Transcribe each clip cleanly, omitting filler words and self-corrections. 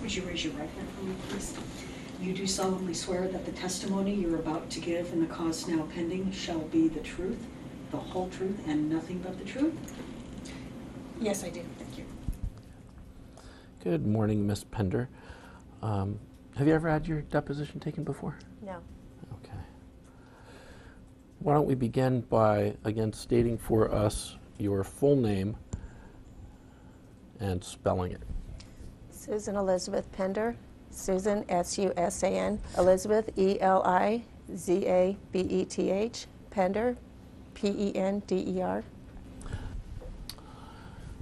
Could you raise your right hand for me, please? You do solemnly swear that the testimony you're about to give in the cause now pending shall be the truth, the whole truth, and nothing but the truth? Yes, I do. Thank you. Good morning, Miss Pender. Have you ever had your deposition taken before? No. Okay. Why don't we begin by, again, stating for us your full name and spelling it. Susan Elizabeth Pender. Susan, S-U-S-A-N. Elizabeth, E-L-I-Z-A-B-E-T-H. Pender, P-E-N-D-E-R.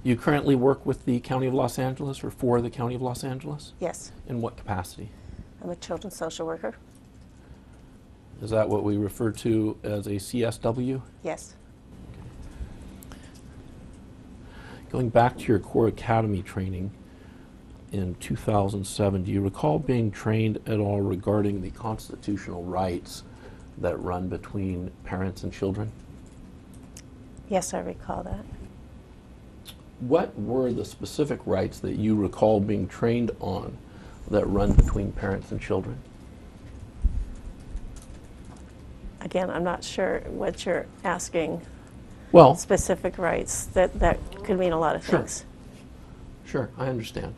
You currently work with the County of Los Angeles or for the County of Los Angeles? Yes. In what capacity? I'm a children's social worker. Is that what we refer to as a CSW? Yes. Going back to your core academy training in 2007, do you recall being trained at all regarding the constitutional rights that run between parents and children? Yes, I recall that. What were the specific rights that you recall being trained on that run between parents and children? Again, I'm not sure what you're asking. Well, Specific rights, that could mean a lot of Sure. things. sure, I understand.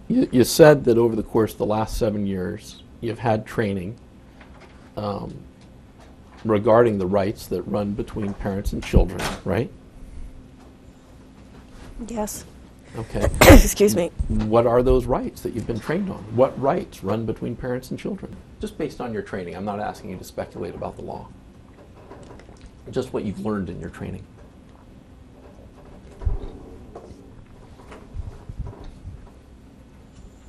You said that over the course of the last 7 years, you've had training regarding the rights that run between parents and children, right? Yes. Okay. Excuse me. What are those rights that you've been trained on? What rights run between parents and children? Just based on your training. I'm not asking you to speculate about the law. Just what you've learned in your training.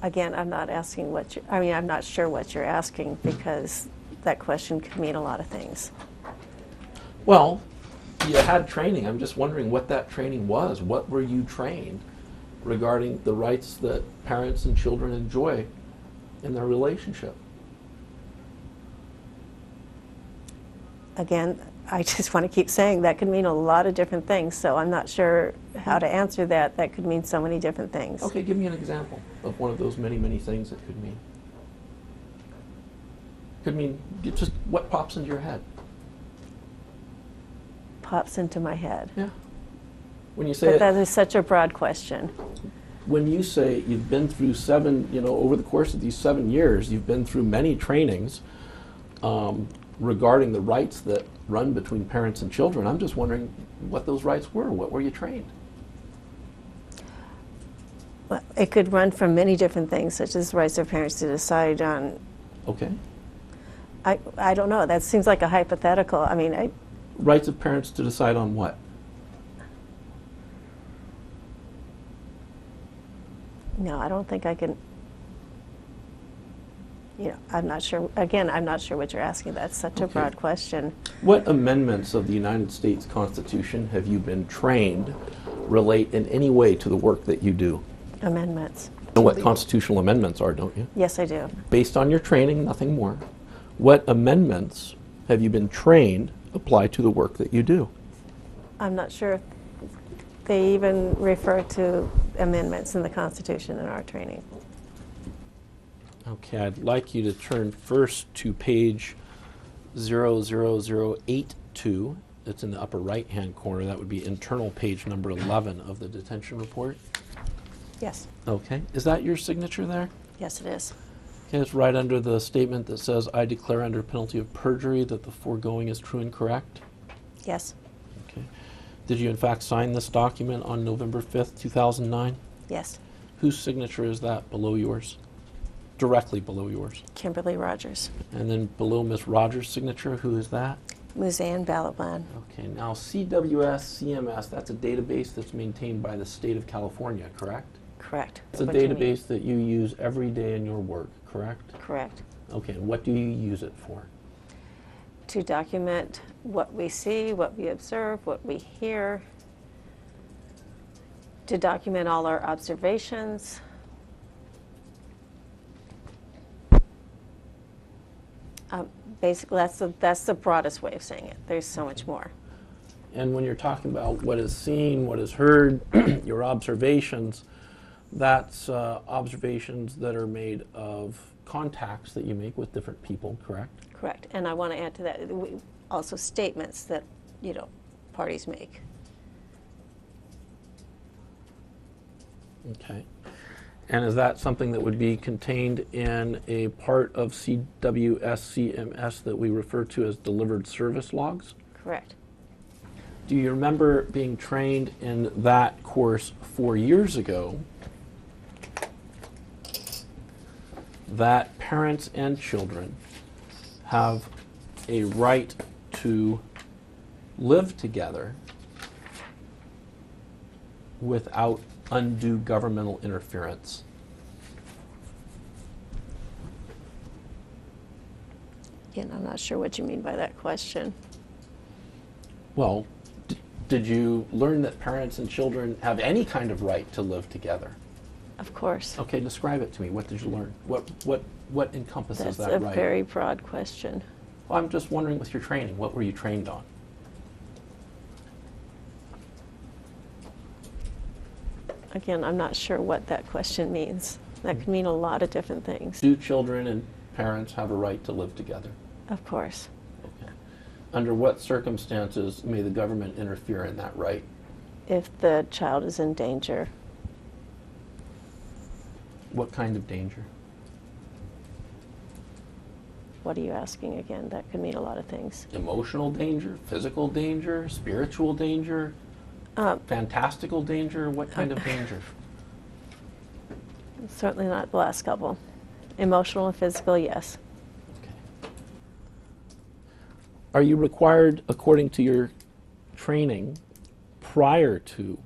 Again, I'm not asking what you, I'm not sure what you're asking because that question could mean a lot of things. Well, you had training. I'm just wondering what that training was. What were you trained regarding the rights that parents and children enjoy in their relationship? Again, I just want to keep saying that could mean a lot of different things, so I'm not sure how to answer that. That could mean so many different things. Okay, give me an example of one of those many, many things it could mean. Could mean just what pops into your head. Pops into my head. Yeah. When you say But it, that is such a broad question. when you say you've been through over the course of these 7 years, you've been through many trainings regarding the rights that run between parents and children, I'm just wondering what those rights were. What were you trained? Well, it could run from many different things, such as rights of parents to decide on. Okay. I don't know. That seems like a hypothetical. Rights of parents to decide on what? No, I don't think I can. I'm not sure. Again, I'm not sure what you're asking. That's such a Okay. broad question. What amendments of the United States Constitution have you been trained relate in any way to the work that you do? Amendments. You know what constitutional amendments are, don't you? Yes, I do. Based on your training, nothing more. What amendments have you been trained apply to the work that you do? I'm not sure if they even refer to amendments in the Constitution in our training. Okay, I'd like you to turn first to page 00082. It's in the upper right-hand corner. That would be internal page number 11 of the detention report. Yes. Okay, is that your signature there? Yes, it is. Okay, it's right under the statement that says, I declare under penalty of perjury that the foregoing is true and correct. Yes. Okay. Did you in fact sign this document on November 5th, 2009? Yes. Whose signature is that below yours? Directly below yours. Kimberly Rogers. And then below Ms. Rogers' signature, who is that? Muzanne Ballotland. Okay, now CWS, CMS, that's a database that's maintained by the state of California, correct? Correct. It's a What do you mean? database that you use every day in your work, correct? Correct. Okay, and what do you use it for? To document what we see, what we observe, what we hear. To document all our observations. Basically, that's the broadest way of saying it. There's so much more. And when you're talking about what is seen, what is heard, your observations, That's observations that are made of contacts that you make with different people, correct? Correct. And I want to add to that also statements that, parties make. Okay. And is that something that would be contained in a part of CWSCMS that we refer to as delivered service logs? Correct. Do you remember being trained in that course 4 years ago that parents and children have a right to live together without undue governmental interference? Again, I'm not sure what you mean by that question. Well, did you learn that parents and children have any kind of right to live together? Of course. Okay, describe it to me. What did you learn? What encompasses That's that a right? very broad question. Well, I'm just wondering with your training, what were you trained on? Again, I'm not sure what that question means. That could mean a lot of different things. Do children and parents have a right to live together? Of course. Okay. Under what circumstances may the government interfere in that right? If the child is in danger. What kind of danger? What are you asking again? That could mean a lot of things. Emotional danger, physical danger, spiritual danger, fantastical danger? What kind of danger? Certainly not the last couple. Emotional and physical, yes. Okay. Are you required, according to your training, prior to,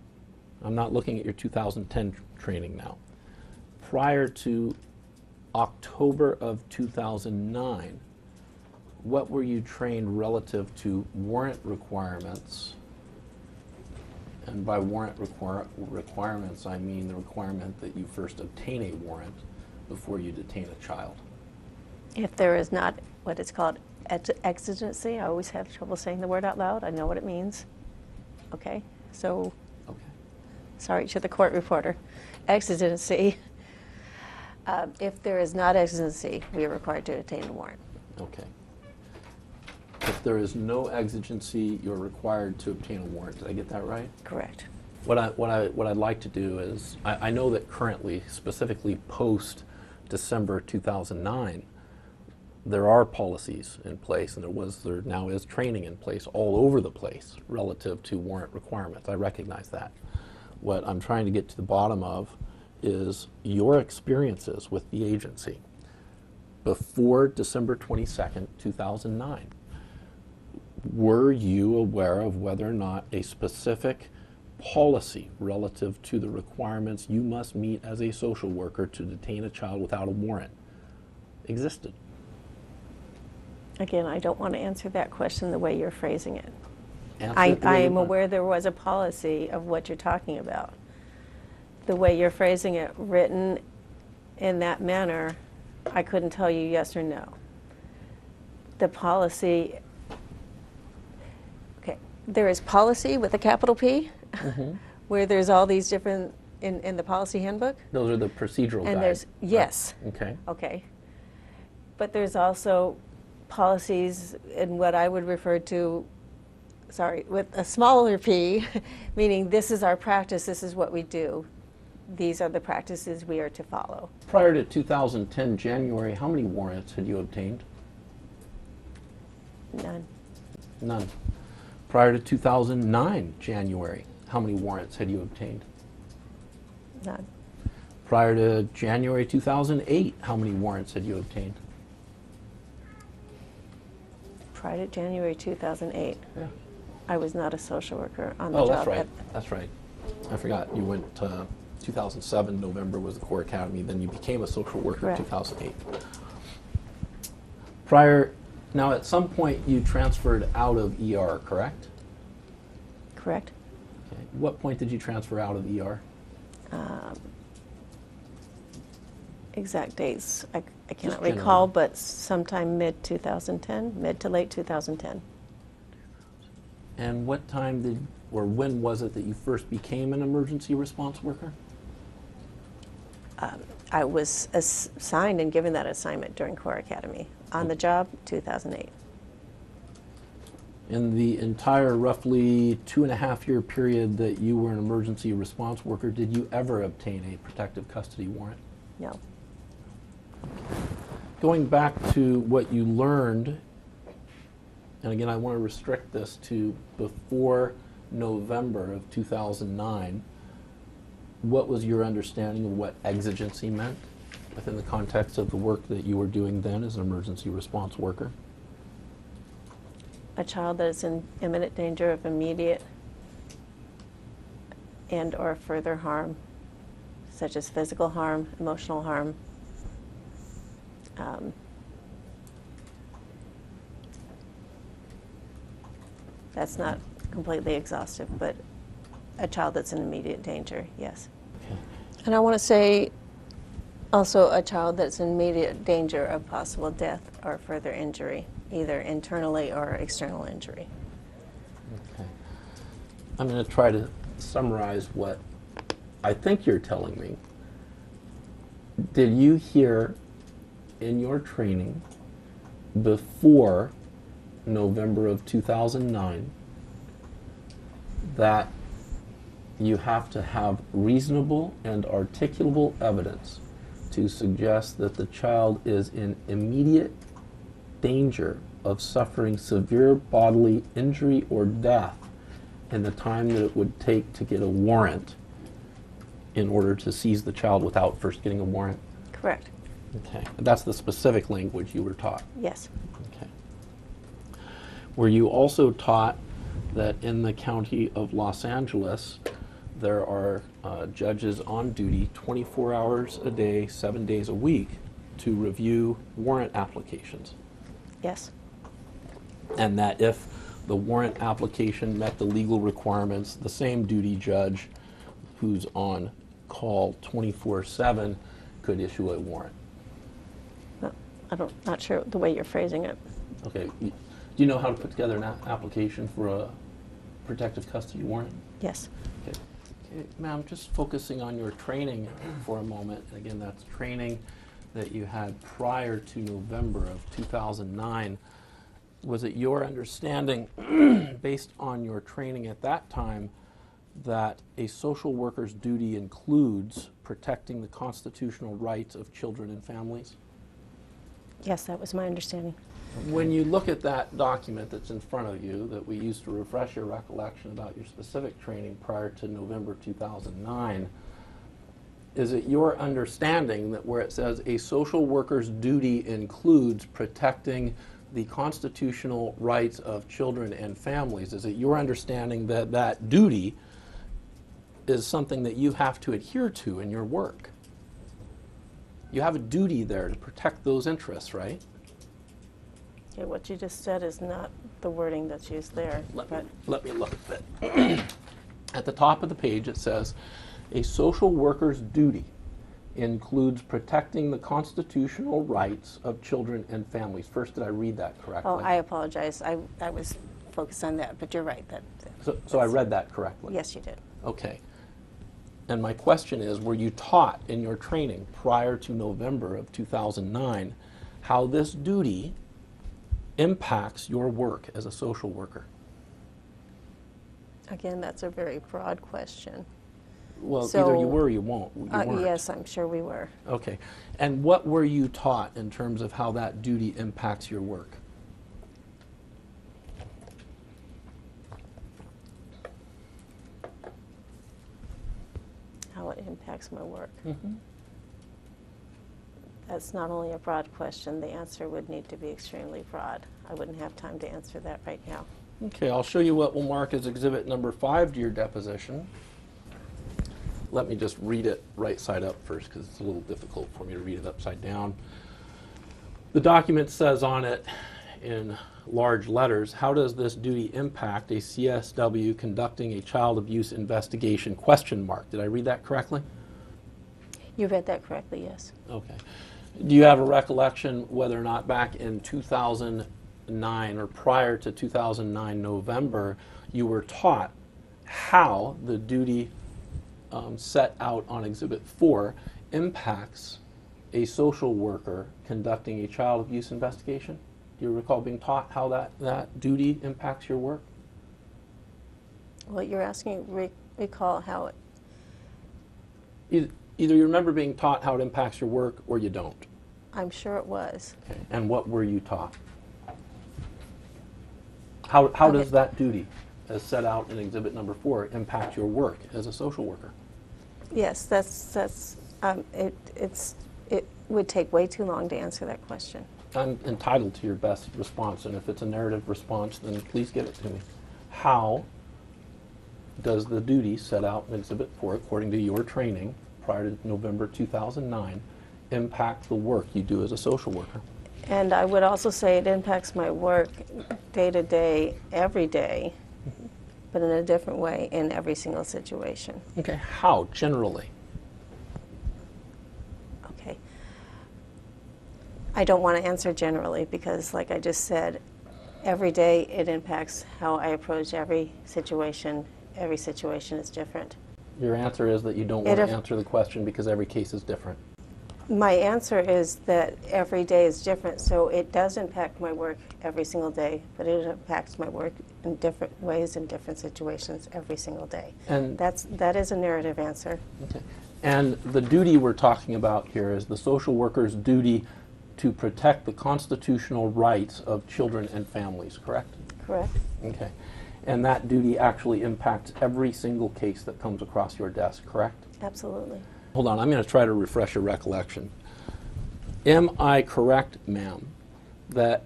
I'm not looking at your 2010 training now, prior to October of 2009, what were you trained relative to warrant requirements? And by warrant requirements, I mean the requirement that you first obtain a warrant before you detain a child. If there is not what is called exigency, I always have trouble saying the word out loud. I know what it means. Okay, so, Okay. sorry to the court reporter. Exigency. If there is not exigency, we are required to obtain a warrant. Okay. If there is no exigency, you're required to obtain a warrant. Did I get that right? Correct. What I'd like to do is, I know that currently, specifically post December 2009, there are policies in place, and there now is training in place all over the place relative to warrant requirements. I recognize that. What I'm trying to get to the bottom of is your experiences with the agency before December 22nd, 2009. Were you aware of whether or not a specific policy relative to the requirements you must meet as a social worker to detain a child without a warrant existed? Again, I don't want to answer that question the way you're phrasing it. Answer it the way I you am want. aware there was a policy of what you're talking about. The way you're phrasing it, written in that manner, I couldn't tell you yes or no. The policy, okay, there is policy with a capital P, where there's all these different, in the policy handbook. Those are the procedural guides. And there's, yes. Right. Okay. Okay. But there's also policies in what I would refer to, sorry, with a smaller p, meaning this is our practice, this is what we do. These are the practices we are to follow. Prior to 2010 January, how many warrants had you obtained? None. None. Prior to 2009 January, how many warrants had you obtained? None. Prior to January 2008, how many warrants had you obtained? Prior to January 2008, Yeah. I was not a social worker on the Oh, job. that's right. That's right. I forgot. You went 2007, November was the Corps Academy, then you became a social worker in Correct. 2008. Prior, now at some point you transferred out of ER, correct? Correct. Okay. What point did you transfer out of ER? Exact dates, I cannot generally. recall, but sometime mid-2010, mid to late 2010. And what time did, or when was it that you first became an emergency response worker? I was assigned and given that assignment during Corps Academy. On the job, 2008. In the entire roughly 2.5-year period that you were an emergency response worker, did you ever obtain a protective custody warrant? No. Going back to what you learned, and again, I want to restrict this to before November of 2009, what was your understanding of what exigency meant within the context of the work that you were doing then as an emergency response worker? A child that is in imminent danger of immediate and or further harm, such as physical harm, emotional harm, that's not completely exhaustive, but a child that's in immediate danger, yes. Okay. And I want to say also a child that's in immediate danger of possible death or further injury, either internally or external injury. Okay. I'm going to try to summarize what I think you're telling me. Did you hear in your training before November of 2009 that you have to have reasonable and articulable evidence to suggest that the child is in immediate danger of suffering severe bodily injury or death in the time that it would take to get a warrant in order to seize the child without first getting a warrant? Correct. Okay. That's the specific language you were taught. Yes. Okay. Were you also taught that in the county of Los Angeles there are judges on duty 24 hours a day, 7 days a week to review warrant applications? Yes. And that if the warrant application met the legal requirements, the same duty judge who's on call 24/7 could issue a warrant? No, not sure the way you're phrasing it. Okay. Do you know how to put together an application for a protective custody warrant? Yes. Okay. Okay, ma'am, just focusing on your training for a moment. Again, that's training that you had prior to November of 2009. Was it your understanding, based on your training at that time, that a social worker's duty includes protecting the constitutional rights of children and families? Yes, that was my understanding. When you look at that document that's in front of you that we used to refresh your recollection about your specific training prior to November 2009, is it your understanding that where it says a social worker's duty includes protecting the constitutional rights of children and families, is it your understanding that that duty is something that you have to adhere to in your work? You have a duty there to protect those interests, right? Okay, what you just said is not the wording that's used there. Let me look at it. At the top of the page it says, a social worker's duty includes protecting the constitutional rights of children and families. First, did I read that correctly? Oh, I apologize. I was focused on that, but you're right. So I read that correctly? Yes, you did. Okay. And my question is, were you taught in your training prior to November of 2009 how this duty impacts your work as a social worker? Again, that's a very broad question. Well, So, either you were or you won't. You weren't. yes, I'm sure we were. Okay. And what were you taught in terms of how that duty impacts your work? How it impacts my work. Mm-hmm. That's not only a broad question, the answer would need to be extremely broad. I wouldn't have time to answer that right now. Okay, I'll show you what we'll mark as exhibit number 5 to your deposition. Let me just read it right side up first because it's a little difficult for me to read it upside down. The document says on it in large letters, how does this duty impact a CSW conducting a child abuse investigation ? Did I read that correctly? You read that correctly, yes. Okay. Do you have a recollection whether or not back in 2009 or prior to 2009 November you were taught how the duty set out on Exhibit 4 impacts a social worker conducting a child abuse investigation? Do you recall being taught how that duty impacts your work? Well, you're asking, recall how it, Either you remember being taught how it impacts your work or you don't. I'm sure it was. Okay. And what were you taught? How Okay. does that duty, as set out in Exhibit number 4, impact your work as a social worker? Yes, it would take way too long to answer that question. I'm entitled to your best response, and if it's a narrative response, then please give it to me. How does the duty set out in Exhibit 4, according to your training prior to November 2009, impact the work you do as a social worker? And I would also say it impacts my work day to day, every day, but in a different way in every single situation. Okay, how, generally? Okay. I don't want to answer generally because, like I just said, every day it impacts how I approach every situation. Every situation is different. Your answer is that you don't want to answer the question because every case is different. My answer is that every day is different, so it does impact my work every single day, but it impacts my work in different ways in different situations every single day. And that is a narrative answer. okay. And the duty we're talking about here is the social worker's duty to protect the constitutional rights of children and families, correct? Correct. Okay. And that duty actually impacts every single case that comes across your desk, correct? Absolutely. Hold on, I'm going to try to refresh your recollection. Am I correct, ma'am, that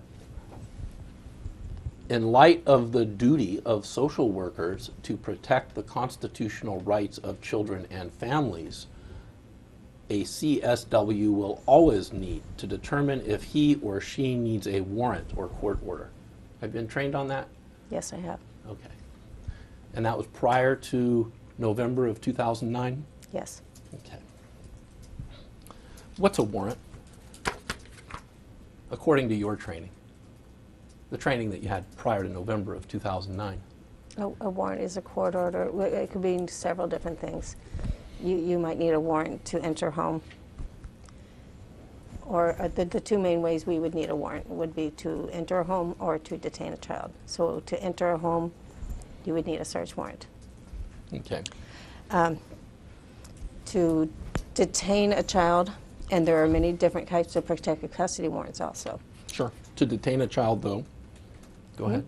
in light of the duty of social workers to protect the constitutional rights of children and families, a CSW will always need to determine if he or she needs a warrant or court order? Have you been trained on that? Yes, I have. Okay. And that was prior to November of 2009? Yes. Okay. What's a warrant? According to your training, the training that you had prior to November of 2009. A warrant is a court order. It could mean several different things. You might need a warrant to enter a home. Or the two main ways we would need a warrant would be to enter a home or to detain a child. So to enter a home, you would need a search warrant. Okay. To detain a child, and there are many different types of protective custody warrants also. Sure. To detain a child, though, go ahead.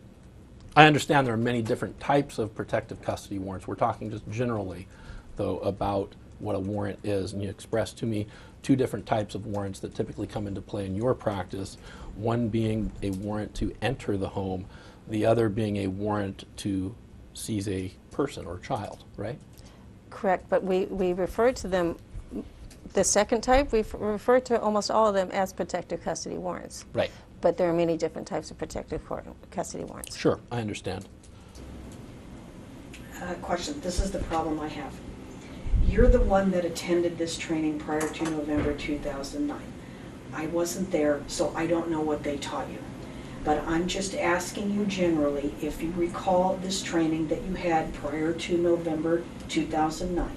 I understand there are many different types of protective custody warrants. We're talking just generally, though, about what a warrant is, and you expressed to me two different types of warrants that typically come into play in your practice, one being a warrant to enter the home, the other being a warrant to seize a person or child, right? Correct, but we refer to them, the second type, we refer to almost all of them as protective custody warrants. Right. But there are many different types of protective custody warrants. Sure, I understand. Question, this is the problem I have. You're the one that attended this training prior to November 2009. I wasn't there, so I don't know what they taught you. But I'm just asking you generally, if you recall this training that you had prior to November 2009,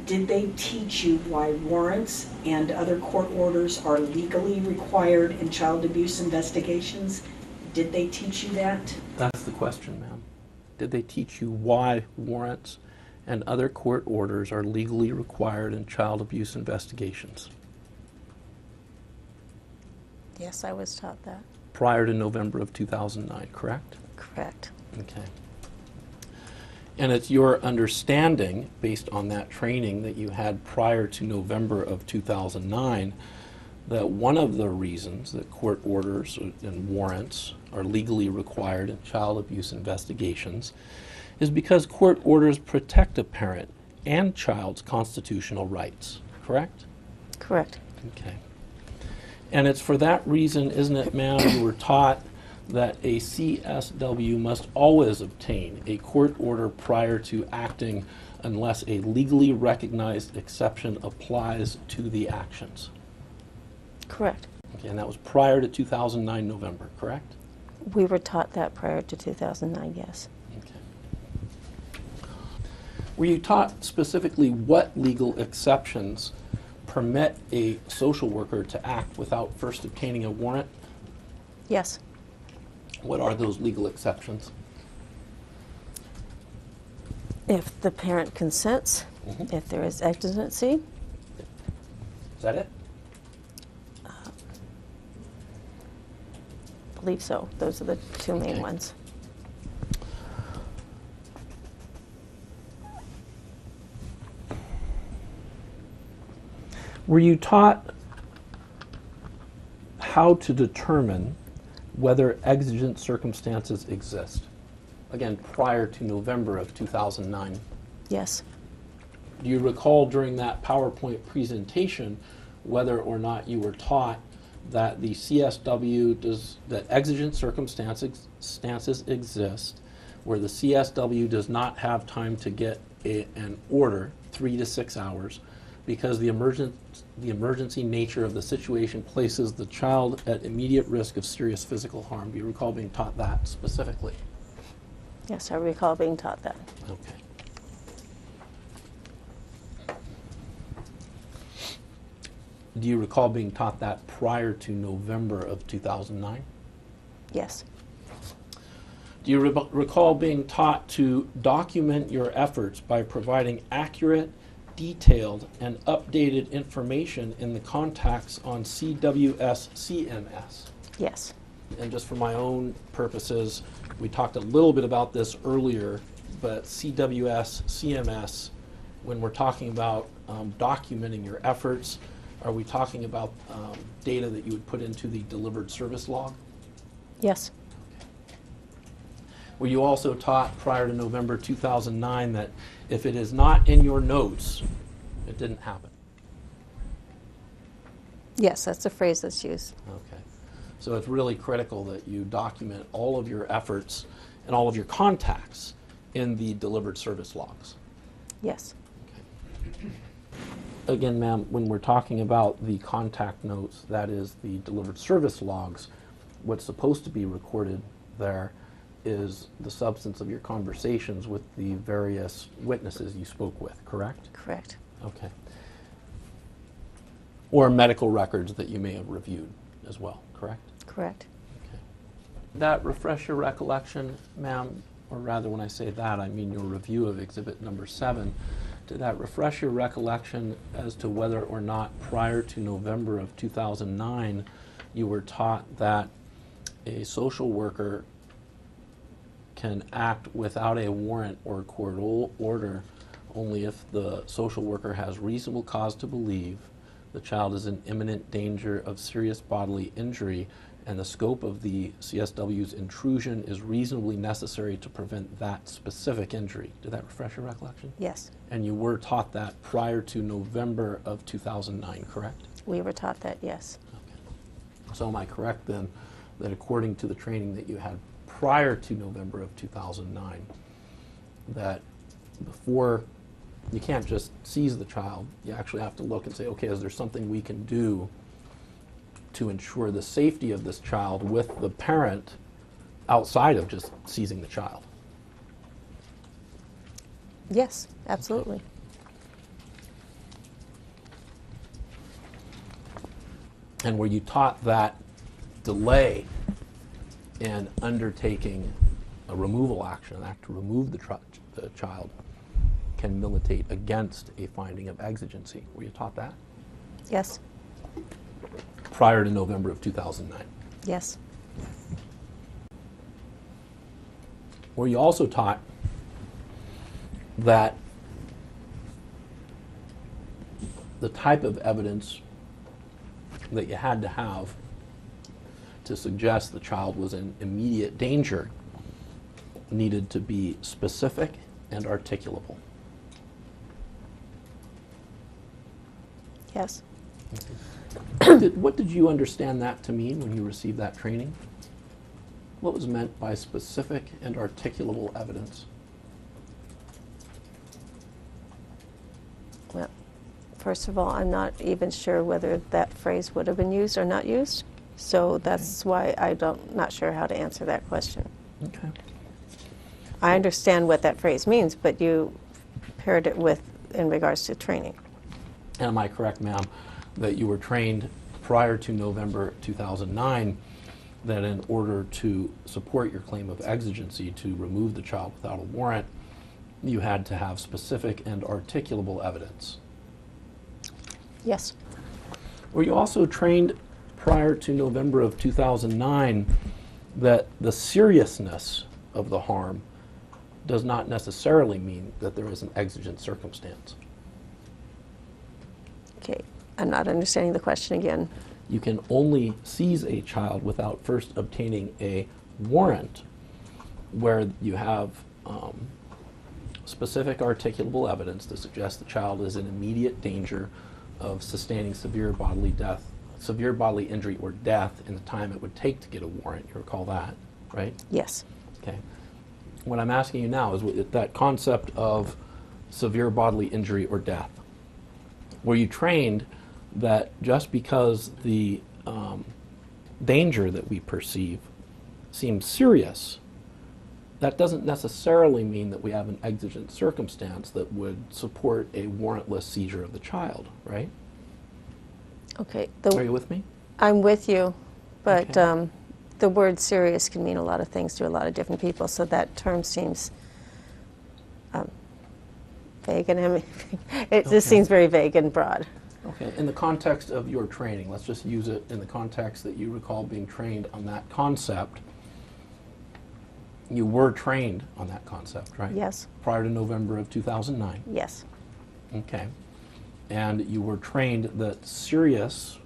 did they teach you why warrants and other court orders are legally required in child abuse investigations? Did they teach you that? That's the question, ma'am. Did they teach you why warrants and other court orders are legally required in child abuse investigations? Yes, I was taught that. Prior to November of 2009, correct? Correct. Okay. And it's your understanding, based on that training that you had prior to November of 2009, that one of the reasons that court orders and warrants are legally required in child abuse investigations is because court orders protect a parent and child's constitutional rights, correct? Correct. Okay. And it's for that reason, isn't it, ma'am, you were taught that a CSW must always obtain a court order prior to acting unless a legally recognized exception applies to the actions. Correct. Okay, and that was prior to 2009 November, correct? We were taught that prior to 2009, yes. Okay. Were you taught specifically what legal exceptions permit a social worker to act without first obtaining a warrant? Yes. What are those legal exceptions? If the parent consents, Mhm. if there is exigency, Is that it? I believe so. Those are the two main Okay. ones. Were you taught how to determine whether exigent circumstances exist? Again, prior to November of 2009. Yes. Do you recall during that PowerPoint presentation whether or not you were taught that the CSW that exigent circumstances exist, where the CSW does not have time to get an order 3 to 6 hours because the emergency nature of the situation places the child at immediate risk of serious physical harm? Do you recall being taught that specifically? Yes, I recall being taught that. Okay. Do you recall being taught that prior to November of 2009? Yes. Do you recall being taught to document your efforts by providing accurate, detailed, and updated information in the contacts on CWS CMS? Yes. And just for my own purposes, we talked a little bit about this earlier, but CWS CMS, when we're talking about documenting your efforts, are we talking about data that you would put into the delivered service log? Yes. Were you also taught prior to November 2009 that if it is not in your notes, it didn't happen? Yes, that's the phrase that's used. Okay. So it's really critical that you document all of your efforts and all of your contacts in the delivered service logs. Yes. Again, ma'am, when we're talking about the contact notes, that is the delivered service logs, what's supposed to be recorded there is the substance of your conversations with the various witnesses you spoke with, correct? Correct. Okay. Or medical records that you may have reviewed as well, correct? Correct. Okay. That refresh your recollection, ma'am, or rather when I say that, I mean your review of exhibit number 7. Did that refresh your recollection as to whether or not prior to November of 2009 you were taught that a social worker can act without a warrant or court order only if the social worker has reasonable cause to believe the child is in imminent danger of serious bodily injury and the scope of the CSW's intrusion is reasonably necessary to prevent that specific injury? Did that refresh your recollection? Yes. And you were taught that prior to November of 2009, correct? We were taught that, yes. Okay. So am I correct then that according to the training that you had prior to November of 2009, that before you can't just seize the child, you actually have to look and say, okay, is there something we can do to ensure the safety of this child with the parent outside of just seizing the child? Yes, absolutely. And were you taught that delay in undertaking a removal action, an act to remove the child, can militate against a finding of exigency? Were you taught that Yes. prior to November of 2009? Yes. Were you also taught that the type of evidence that you had to have to suggest the child was in immediate danger needed to be specific and articulable? Yes. What did you understand that to mean when you received that training? What was meant by specific and articulable evidence? Well, first of all, I'm not even sure whether that phrase would have been used or not used. So that's why not sure how to answer that question. Okay. I understand what that phrase means, but you paired it with in regards to training. And am I correct, ma'am, that you were trained prior to November 2009 that in order to support your claim of exigency to remove the child without a warrant, you had to have specific and articulable evidence? Yes. Were you also trained prior to November of 2009 that the seriousness of the harm does not necessarily mean that there is an exigent circumstance? Okay, I'm not understanding the question again. You can only seize a child without first obtaining a warrant where you have specific articulable evidence to suggest the child is in immediate danger of sustaining severe bodily injury or death in the time it would take to get a warrant. You recall that, right? Yes. Okay. What I'm asking you now is with that concept of severe bodily injury or death. Were you trained that just because the danger that we perceive seems serious, that doesn't necessarily mean that we have an exigent circumstance that would support a warrantless seizure of the child, right? Okay. Are you with me? I'm with you, but Okay. the word serious can mean a lot of things to a lot of different people, so that term seems vague, and it Okay. just seems very vague and broad. Okay, in the context of your training, let's just use it in the context that you recall being trained on that concept. You were trained on that concept, right? Yes. Prior to November of 2009. Yes. Okay. And you were trained that serious,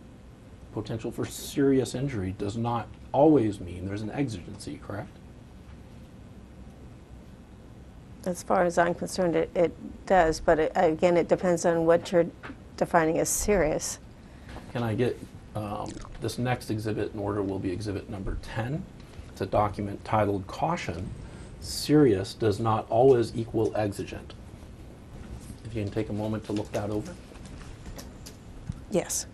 potential for serious injury does not always mean there's an exigency, correct? As far as I'm concerned, it does, but again, it depends on what you're defining as serious. Can I get this next exhibit in order will be exhibit number 10. It's a document titled Caution, Serious Does Not Always Equal Exigent. If you can take a moment to look that over. Yes.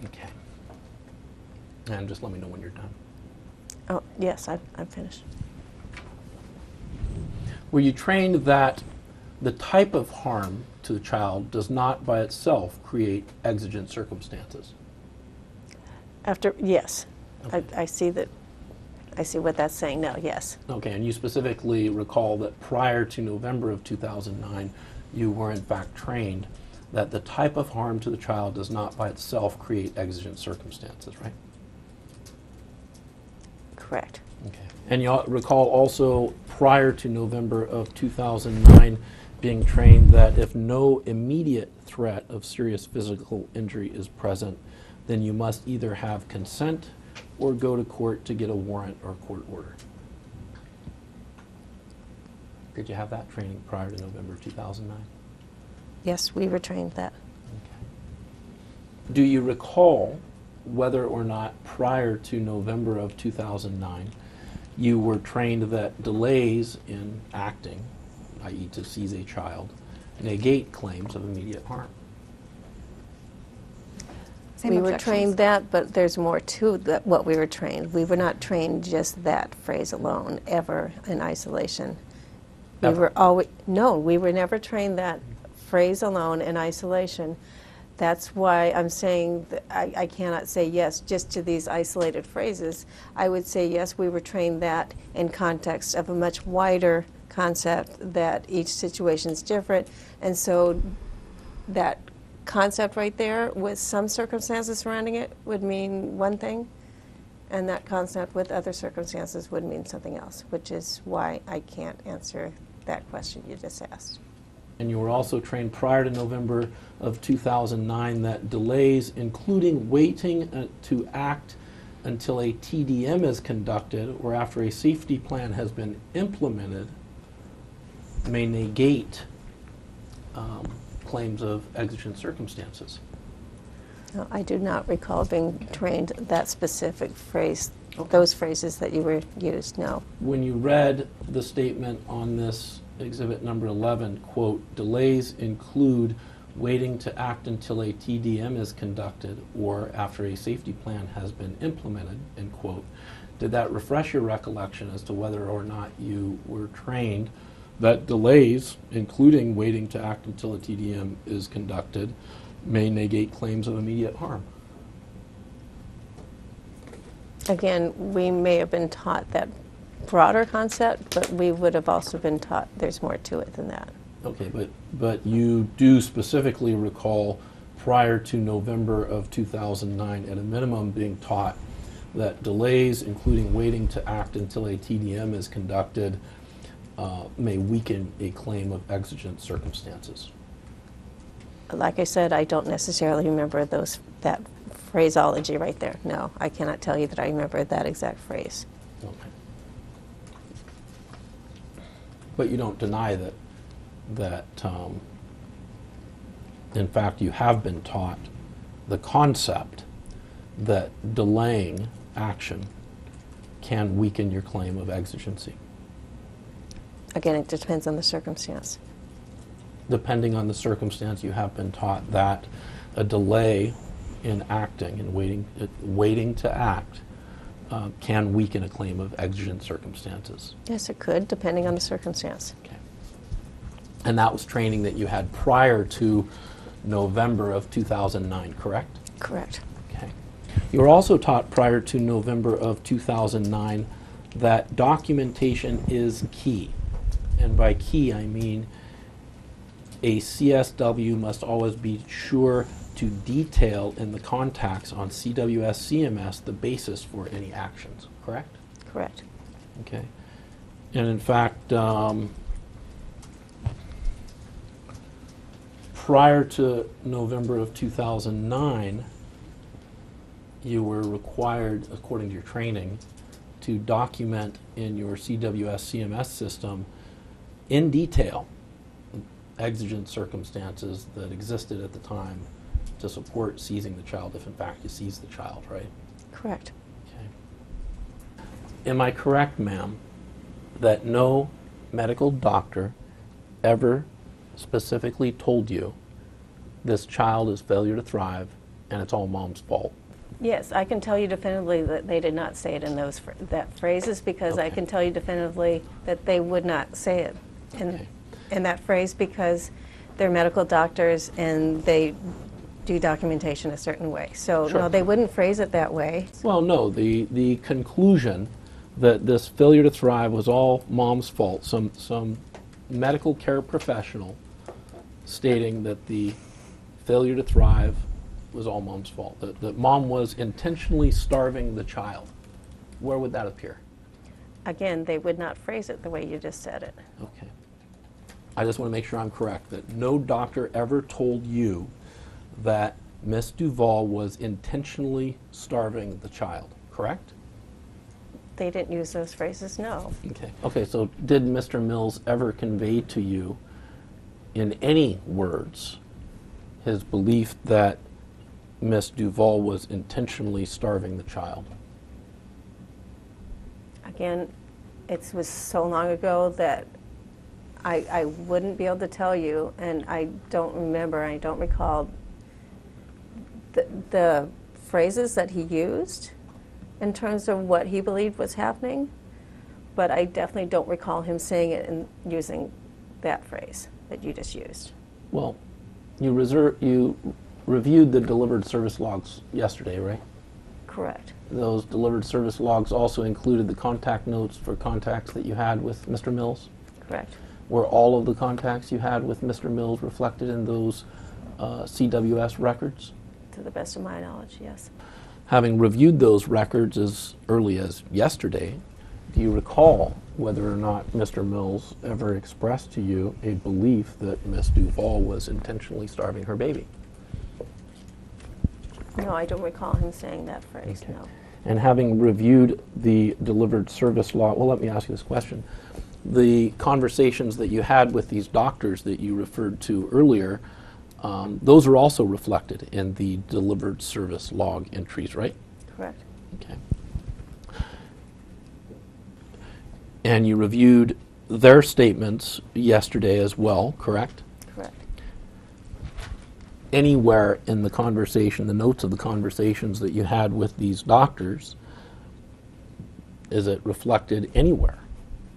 Okay. And just let me know when you're done. Oh, yes, I'm finished. Were you trained that the type of harm to the child does not by itself create exigent circumstances? Yes. Okay. I see that. I see what that's saying now, yes. Okay, and you specifically recall that prior to November of 2009, you were in fact trained that the type of harm to the child does not by itself create exigent circumstances, right? Correct. Okay. And you recall also prior to November of 2009 being trained that if no immediate threat of serious physical injury is present, then you must either have consent or go to court to get a warrant or court order. Did you have that training prior to November 2009? Yes, we were trained that. Okay. Do you recall whether or not prior to November of 2009 you were trained that delays in acting, i.e. to seize a child, negate claims of immediate harm? We were trained that, but there's more to what we were trained. We were not trained just that phrase alone, ever in isolation. Ever? We were never trained that phrase alone in isolation. That's why I'm saying that I cannot say yes just to these isolated phrases. I would say yes, we were trained that in context of a much wider concept that each situation is different, and so that concept right there with some circumstances surrounding it would mean one thing, and that concept with other circumstances would mean something else, which is why I can't answer that question you just asked. And you were also trained prior to November of 2009 that delays, including waiting to act until a TDM is conducted or after a safety plan has been implemented, may negate claims of exigent circumstances. No, I do not recall being trained that specific phrase, Okay. those phrases that you were used, no. When you read the statement on this exhibit number 11, quote, delays include waiting to act until a TDM is conducted or after a safety plan has been implemented, end quote, did that refresh your recollection as to whether or not you were trained that delays, including waiting to act until a TDM is conducted, may negate claims of immediate harm. Again, we may have been taught that broader concept, but we would have also been taught there's more to it than that. Okay, but you do specifically recall prior to November of 2009, at a minimum, being taught that delays, including waiting to act until a TDM is conducted, may weaken a claim of exigent circumstances. Like I said, I don't necessarily remember that phraseology right there. No, I cannot tell you that I remember that exact phrase. Okay. But you don't deny that in fact, you have been taught the concept that delaying action can weaken your claim of exigency. Again, it depends on the circumstance. Depending on the circumstance, you have been taught that a delay in acting and waiting to act can weaken a claim of exigent circumstances. Yes, it could, depending on the circumstance. Okay. And that was training that you had prior to November of 2009, correct? Correct. Okay. You were also taught prior to November of 2009 that documentation is key. And by key, I mean a CSW must always be sure to detail in the contacts on CWS CMS the basis for any actions, correct? Correct. Okay. And in fact, prior to November of 2009, you were required, according to your training, to document in your CWS CMS system in detail exigent circumstances that existed at the time to support seizing the child, if in fact you seize the child, right? Correct. Okay. Am I correct, ma'am, that no medical doctor ever specifically told you this child is failure to thrive and it's all mom's fault? Yes, I can tell you definitively that they did not say it in those phrases, because I Okay. can tell you definitively that they would not say it Okay. in that phrase, because they're medical doctors and they do documentation a certain way. So Sure. no, they wouldn't phrase it that way. Well, no, the conclusion that this failure to thrive was all mom's fault, some medical care professional stating that the failure to thrive was all mom's fault, that mom was intentionally starving the child. Where would that appear? Again, they would not phrase it the way you just said it. Okay. I just want to make sure I'm correct, that no doctor ever told you that Miss Duval was intentionally starving the child, correct? They didn't use those phrases, no. Okay. Okay, so did Mr. Mills ever convey to you in any words his belief that Miss Duval was intentionally starving the child? Again, it was so long ago that I wouldn't be able to tell you, and I don't remember, I don't recall the phrases that he used in terms of what he believed was happening, but I definitely don't recall him saying it and using that phrase that you just used. Well, you reviewed the delivered service logs yesterday, right? Correct. Those delivered service logs also included the contact notes for contacts that you had with Mr. Mills? Correct. Were all of the contacts you had with Mr. Mills reflected in those CWS records? To the best of my knowledge, yes. Having reviewed those records as early as yesterday, do you recall whether or not Mr. Mills ever expressed to you a belief that Miss Duval was intentionally starving her baby? No, I don't recall him saying that phrase, Okay. no. And having reviewed the delivered service log, well, let me ask you this question. The conversations that you had with these doctors that you referred to earlier, those are also reflected in the delivered service log entries, right? Correct. Okay. And you reviewed their statements yesterday as well, correct? Correct. Anywhere in the conversation, the notes of the conversations that you had with these doctors, is it reflected anywhere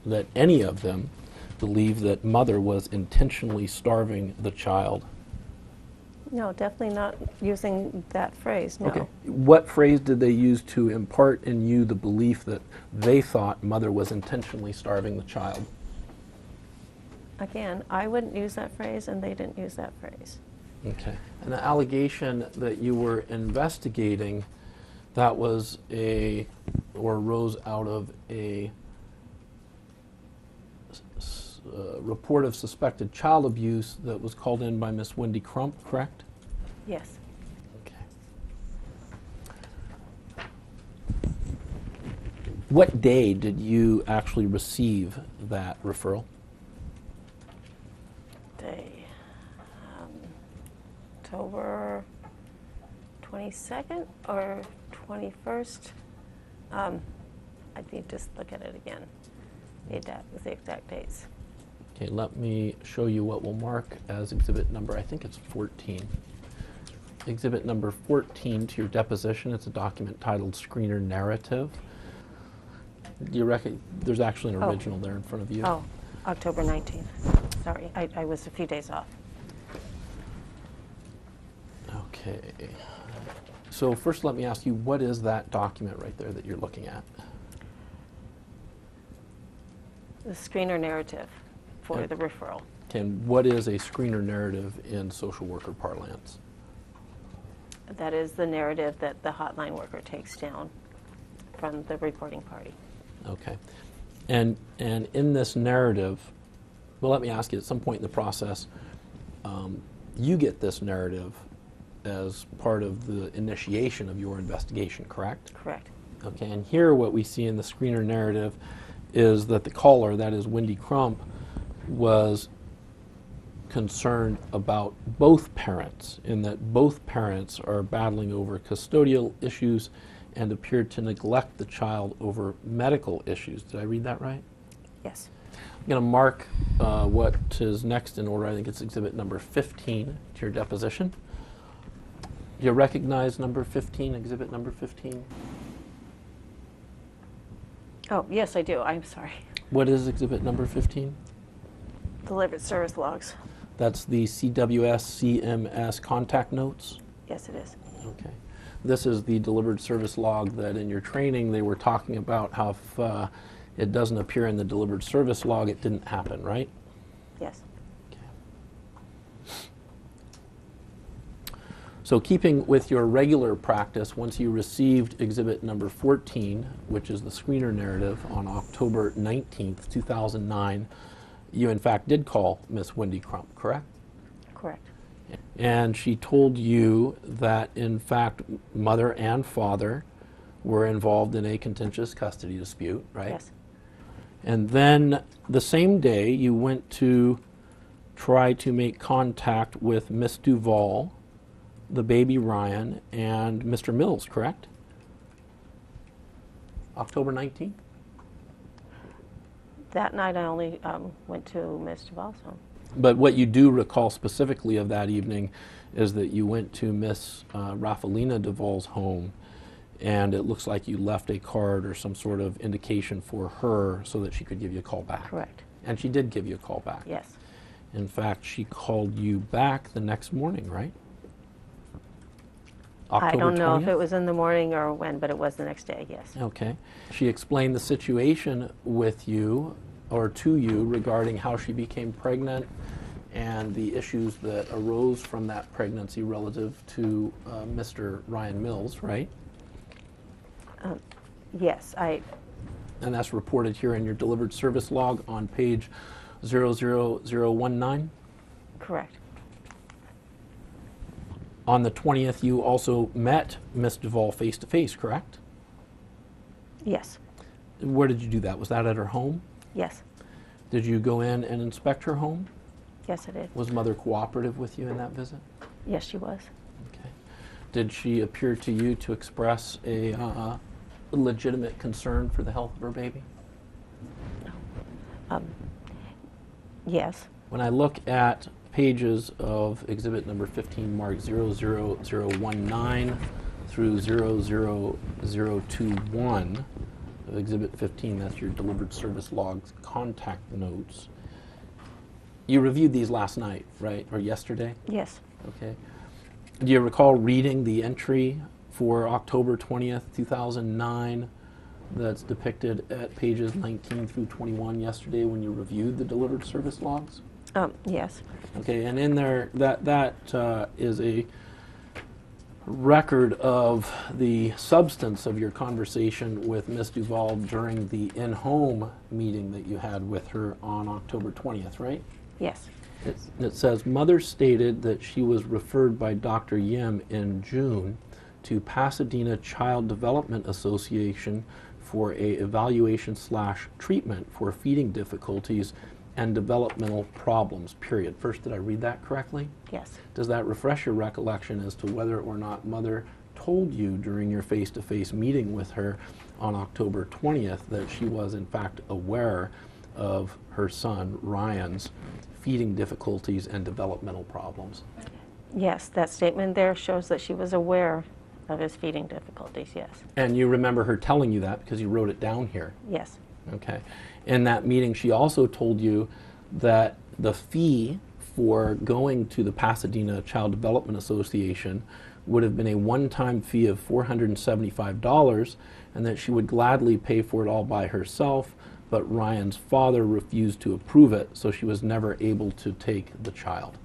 that any of them believe that mother was intentionally starving the child. No, definitely not using that phrase, no. Okay. What phrase did they use to impart in you the belief that they thought mother was intentionally starving the child? Again, I wouldn't use that phrase, and they didn't use that phrase. Okay. And the allegation that you were investigating, that was or arose out of a report of suspected child abuse that was called in by Miss Wendy Crump, correct? Yes. Okay. What day did you actually receive that referral? Day, October 22nd or 21st? I'd need to just look at it again, the exact dates. Okay, let me show you what we'll mark as exhibit number, I think it's 14. Exhibit number 14 to your deposition, it's a document titled Screener Narrative. Do you reckon, there's actually an original there in front of you. Oh, October 19th. Sorry, I was a few days off. Okay. So first let me ask you, what is that document right there that you're looking at? The screener narrative for Okay. the referral. And what is a screener narrative in social worker parlance? That is the narrative that the hotline worker takes down from the reporting party. Okay. And in this narrative, well, let me ask you, at some point in the process, you get this narrative as part of the initiation of your investigation, correct? Correct. Okay, and here what we see in the screener narrative is that the caller, that is Wendy Crump, was concerned about both parents, in that both parents are battling over custodial issues and appeared to neglect the child over medical issues. Did I read that right? Yes. I'm going to mark what is next in order. I think it's exhibit number 15 to your deposition. Do you recognize number 15, exhibit number 15? Oh, yes, I do. I'm sorry. What is exhibit number 15? Delivered service logs. That's the CWS CMS contact notes? Yes, it is. Okay. This is the delivered service log that in your training they were talking about how if it doesn't appear in the delivered service log, it didn't happen, right? Yes. So keeping with your regular practice, once you received exhibit number 14, which is the screener narrative, on October 19th, 2009, you in fact did call Miss Wendy Crump, correct? Correct. And she told you that in fact mother and father were involved in a contentious custody dispute, right? Yes. And then the same day you went to try to make contact with Miss Duvall, the baby Ryan, and Mr. Mills, correct? October 19th? That night I only went to Ms. Duvall's home. But what you do recall specifically of that evening is that you went to Miss Rafaelina Duvall's home, and it looks like you left a card or some sort of indication for her so that she could give you a call back. Correct. And she did give you a call back. Yes. In fact, she called you back the next morning, right? I don't know if 20th? it was in the morning or when, but it was the next day, yes. Okay. She explained the situation with you, or to you, regarding how she became pregnant and the issues that arose from that pregnancy relative to Mr. Ryan Mills, right? Yes, And that's reported here in your delivered service log on page 00019. correct. On the 20th, you also met Miss Duvall face to face, correct? Yes. Where did you do that? Was that at her home? Yes. Did you go in and inspect her home? Yes, I did. Was mother cooperative with you in that visit? Yes, she was. Okay. Did she appear to you to express a legitimate concern for the health of her baby? Yes. When I look at pages of exhibit number 15 marked 00019 through 00021, exhibit 15, that's your delivered service logs contact notes, You reviewed these last night, right, or yesterday? Yes. Okay. Do you recall reading the entry for October 20th, 2009 that's depicted at pages 19 through 21 yesterday when you reviewed the delivered service logs? Yes. Okay, and in there, that is a record of the substance of your conversation with Ms. Duval during the in-home meeting that you had with her on October 20th, right? Yes. It says, mother stated that she was referred by Dr. Yim in June to Pasadena Child Development Association for a evaluation/treatment for feeding difficulties and developmental problems, period. First, did I read that correctly? Yes. Does that refresh your recollection as to whether or not mother told you during your face-to-face meeting with her on October 20th that she was in fact aware of her son Ryan's feeding difficulties and developmental problems? Yes, that statement there shows that she was aware of his feeding difficulties, yes. And you remember her telling you that because you wrote it down here. Yes. Okay. In that meeting, she also told you that the fee for going to the Pasadena Child Development Association would have been a one-time fee of $475 and that she would gladly pay for it all by herself, but Ryan's father refused to approve it, so she was never able to take the child.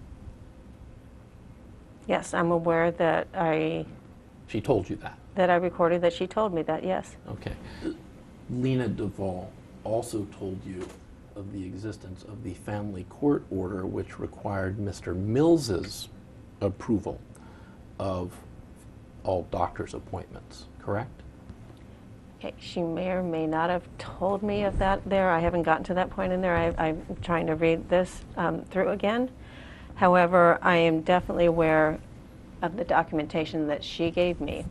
Yes, I'm aware that She told you that? I recorded that she told me that, yes. Okay. Lena Duval also told you of the existence of the family court order which required Mr. Mills's approval of all doctor's appointments, correct? Okay, she may or may not have told me of that there. I haven't gotten to that point in there. I'm trying to read this through again. However, I am definitely aware of the documentation that she gave me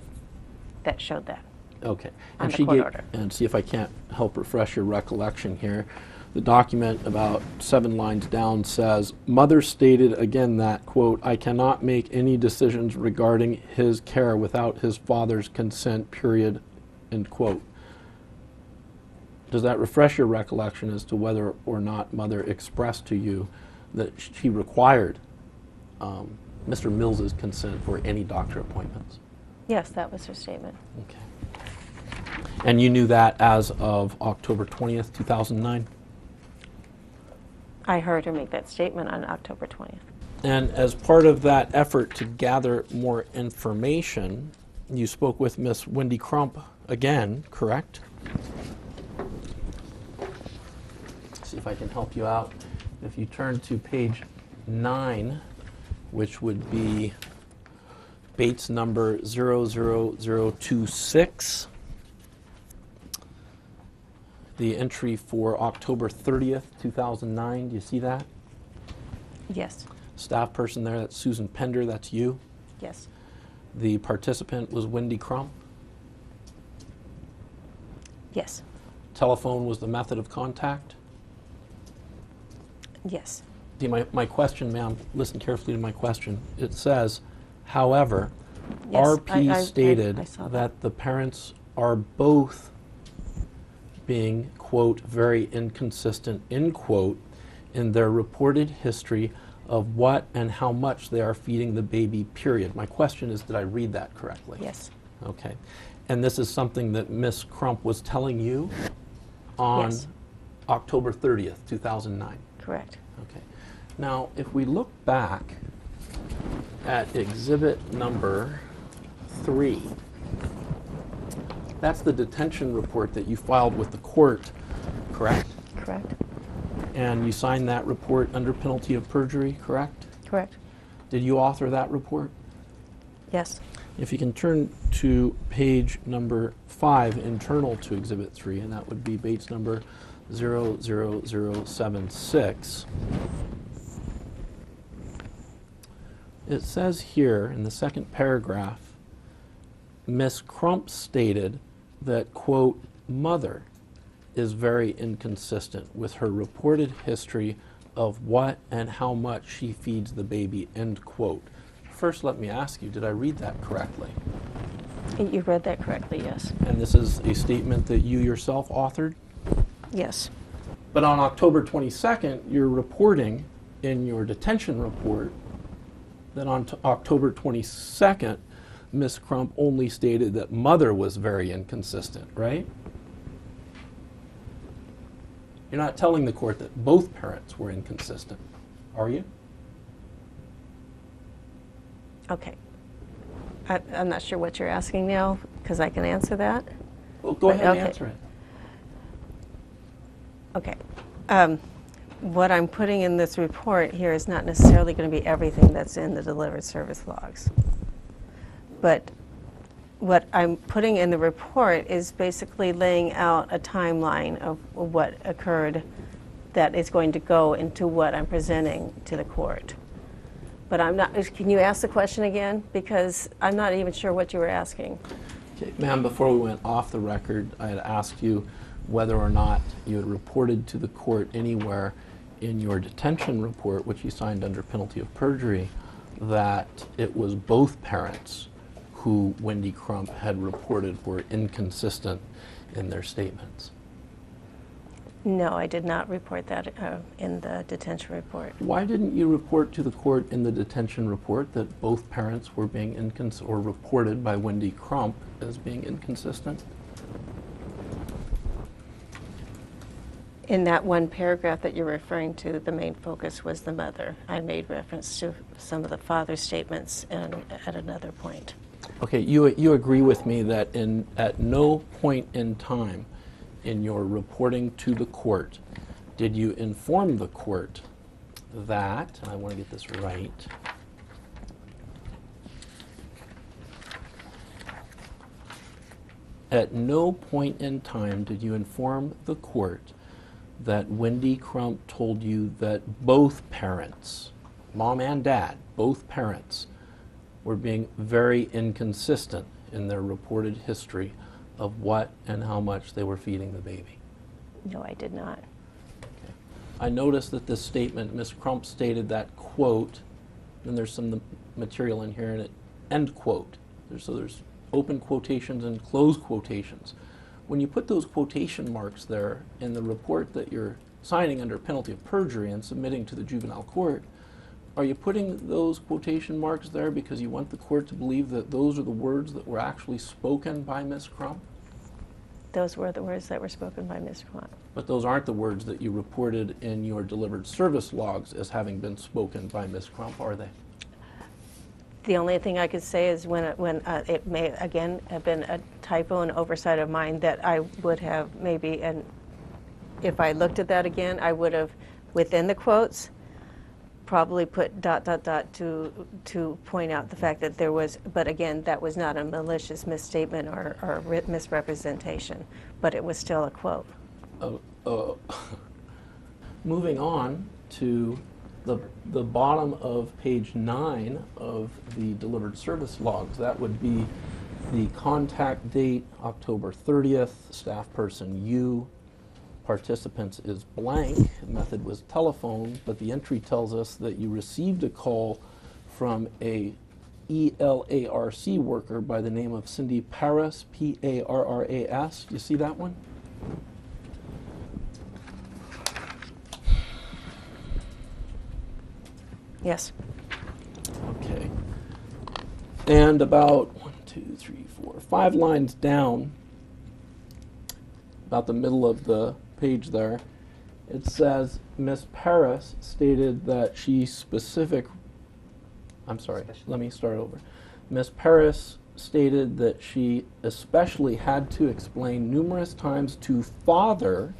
that showed that. Okay. On And the she court gave, order. and see if I can't help refresh your recollection here. The document about 7 lines down says, mother stated again that, quote, I cannot make any decisions regarding his care without his father's consent, period, end quote. Does that refresh your recollection as to whether or not mother expressed to you that she required Mr. Mills's consent for any doctor appointments? Yes, that was her statement. Okay. And you knew that as of October 20th, 2009? I heard her make that statement on October 20th. And as part of that effort to gather more information, you spoke with Miss Wendy Crump again, correct? See if I can help you out. If you turn to page 9, which would be Bates number 00026, the entry for October 30th, 2009, do you see that? Yes. Staff person there, that's Susan Pender, that's you. Yes. The participant was Wendy Crump. Yes. Telephone was the method of contact. Yes. See, my question, ma'am, listen carefully to my question. It says, however, Yes, RP stated I saw that the parents are both being, quote, very inconsistent, end quote, in their reported history of what and how much they are feeding the baby, period. My question is, did I read that correctly? Yes. Okay. And this is something that Miss Crump was telling you on Yes. October 30th, 2009. Correct. Okay. Now, if we look back at exhibit number 3, that's the detention report that you filed with the court, correct? Correct. And you signed that report under penalty of perjury, correct? Correct. Did you author that report? Yes. If you can turn to page number 5, internal to exhibit 3, and that would be Bates number 00076. It says here in the second paragraph, Miss Crump stated that, quote, mother is very inconsistent with her reported history of what and how much she feeds the baby, end quote. First, let me ask you, did I read that correctly? You read that correctly, yes. And this is a statement that you yourself authored? Yes. But on October 22nd, you're reporting in your detention report that on October 22nd, Ms. Crump only stated that mother was very inconsistent, right? You're not telling the court that both parents were inconsistent, are you? Okay. I'm not sure what you're asking now, because I can answer that. Well, go ahead and Okay. answer it. Okay. What I'm putting in this report here is not necessarily going to be everything that's in the delivered service logs. But what I'm putting in the report is basically laying out a timeline of what occurred that is going to go into what I'm presenting to the court. But I'm not, can you ask the question again? Because I'm not even sure what you were asking. Okay, ma'am, before we went off the record, I had asked you whether or not you had reported to the court anywhere in your detention report, which you signed under penalty of perjury, that it was both parents who Wendy Crump had reported were inconsistent in their statements. No, I did not report that in the detention report. Why didn't you report to the court in the detention report that both parents were being inconsistent, or reported by Wendy Crump as being inconsistent? In that one paragraph that you're referring to, the main focus was the mother. I made reference to some of the father's statements at another point. Okay, you agree with me that at no point in time in your reporting to the court did you inform the court that, and I want to get this right, at no point in time did you inform the court that Wendy Crump told you that both parents, mom and dad, both parents, were being very inconsistent in their reported history of what and how much they were feeding the baby? No, I did not. Okay. I noticed that this statement, Ms. Crump stated that quote, and there's some material in here, and it end quote. So there's open quotations and closed quotations. When you put those quotation marks there in the report that you're signing under penalty of perjury and submitting to the juvenile court, are you putting those quotation marks there because you want the court to believe that those are the words that were actually spoken by Ms. Crump? Those were the words that were spoken by Ms. Crump. But those aren't the words that you reported in your delivered service logs as having been spoken by Ms. Crump, are they? The only thing I could say is when it may, again, have been a typo and oversight of mine that I would have maybe, and if I looked at that again, I would have, within the quotes, probably put ... to point out the fact that there was, but again, that was not a malicious misstatement or misrepresentation, but it was still a quote. Moving on to the bottom of page 9 of the delivered service logs, that would be the contact date, October 30th, staff person U, participants is blank, method was telephone, but the entry tells us that you received a call from a ELARC worker by the name of Cindy Parras, P-A-R-R-A-S. Do you see that one? Yes. Okay. And about 5 lines down, about the middle of the page there, it says Ms. Parras stated that let me start over. Ms. Parras stated that she especially had to explain numerous times to father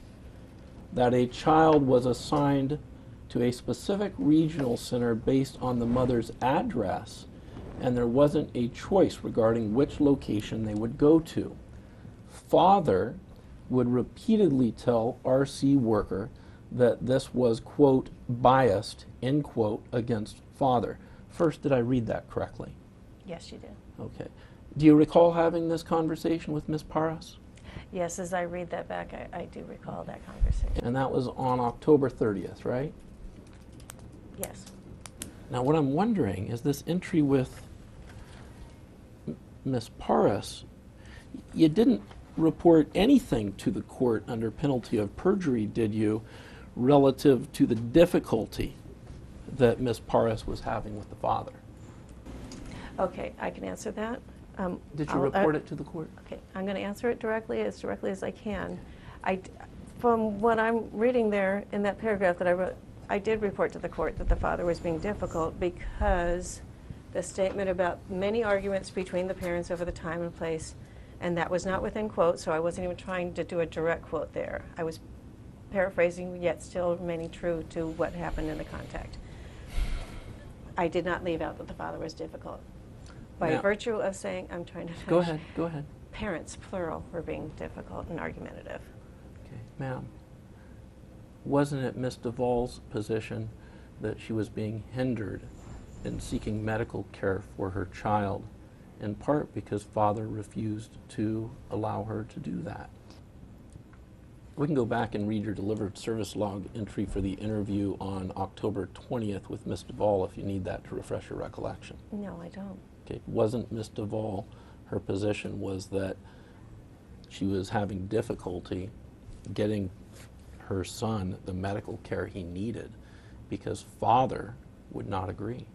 that a child was assigned to a specific regional center based on the mother's address, and there wasn't a choice regarding which location they would go to. Father would repeatedly tell RC worker that this was, quote, biased, end quote, against father. First, did I read that correctly? Yes, you did. Okay. Do you recall having this conversation with Ms. Parras? Yes, as I read that back, I do recall that conversation. And that was on October 30th, right? Yes. Now, what I'm wondering is this entry with Ms. Parras, you didn't report anything to the court under penalty of perjury, did you, relative to the difficulty that Ms. Paris was having with the father? Okay, I can answer that. Did you report it to the court? Okay, I'm going to answer it directly as I can. From what I'm reading there in that paragraph that I wrote, I did report to the court that the father was being difficult because the statement about many arguments between the parents over the time and place, and that was not within quotes, so I wasn't even trying to do a direct quote there. I was paraphrasing, yet still remaining true to what happened in the contact. I did not leave out that the father was difficult. By Now- virtue of saying, I'm trying to finish. Go ahead. Parents, plural, were being difficult and argumentative. Okay, ma'am, wasn't it Ms. Duvall's position that she was being hindered in seeking medical care for her child, in part because father refused to allow her to do that? We can go back and read your delivered service log entry for the interview on October 20th with Ms. Duvall if you need that to refresh your recollection. No, I don't. Okay, wasn't Ms. Duvall, her position was that she was having difficulty getting her son the medical care he needed because father would not agree?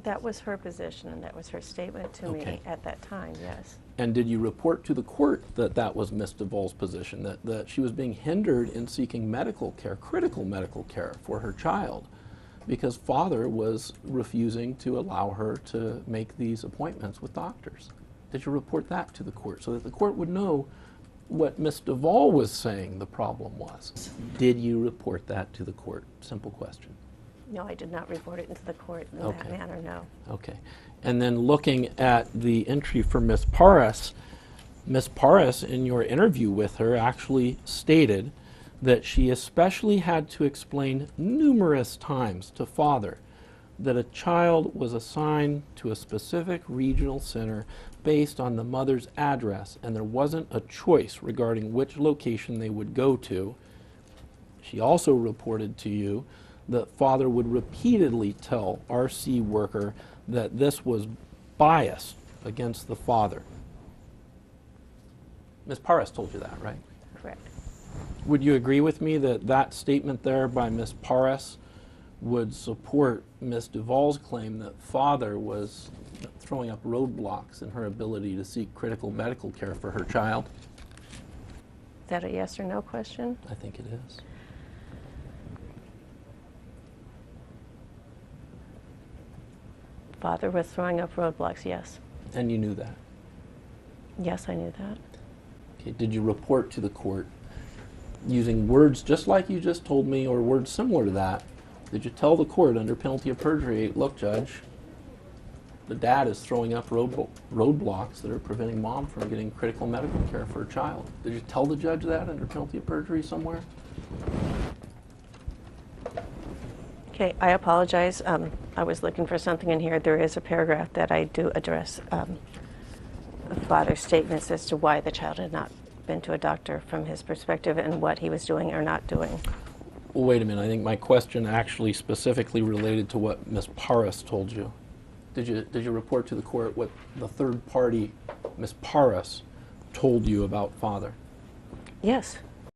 That was her position, and that was her statement to Okay. me at that time, yes. And did you report to the court that that was Ms. Duvall's position, that she was being hindered in seeking medical care, critical medical care for her child, because father was refusing to allow her to make these appointments with doctors? Did you report that to the court so that the court would know what Ms. Duvall was saying the problem was? Did you report that to the court? Simple question. No, I did not report it into the court in Okay. that manner, no. Okay. And then looking at the entry for Ms. Paris, in your interview with her, actually stated that she especially had to explain numerous times to father that a child was assigned to a specific regional center based on the mother's address, and there wasn't a choice regarding which location they would go to. She also reported to you that father would repeatedly tell RC worker that this was biased against the father. Ms. Paris told you that, right? Correct. Would you agree with me that that statement there by Ms. Paris would support Ms. Duvall's claim that father was throwing up roadblocks in her ability to seek critical medical care for her child? Is that a yes or no question? I think it is. Father was throwing up roadblocks, yes. And you knew that. Yes, I knew that. Okay. Did you report to the court using words just like you just told me or words similar to that? Did you tell the court under penalty of perjury, look, Judge, the dad is throwing up roadblocks that are preventing mom from getting critical medical care for her child? Did you tell the judge that under penalty of perjury somewhere? Okay, I apologize. I was looking for something in here. There is a paragraph that I do address father's statements as to why the child had not been to a doctor from his perspective and what he was doing or not doing. Well, wait a minute. I think my question actually specifically related to what Ms. Paris told you. Did you report to the court what the third party, Ms. Paris, told you about father? Yes.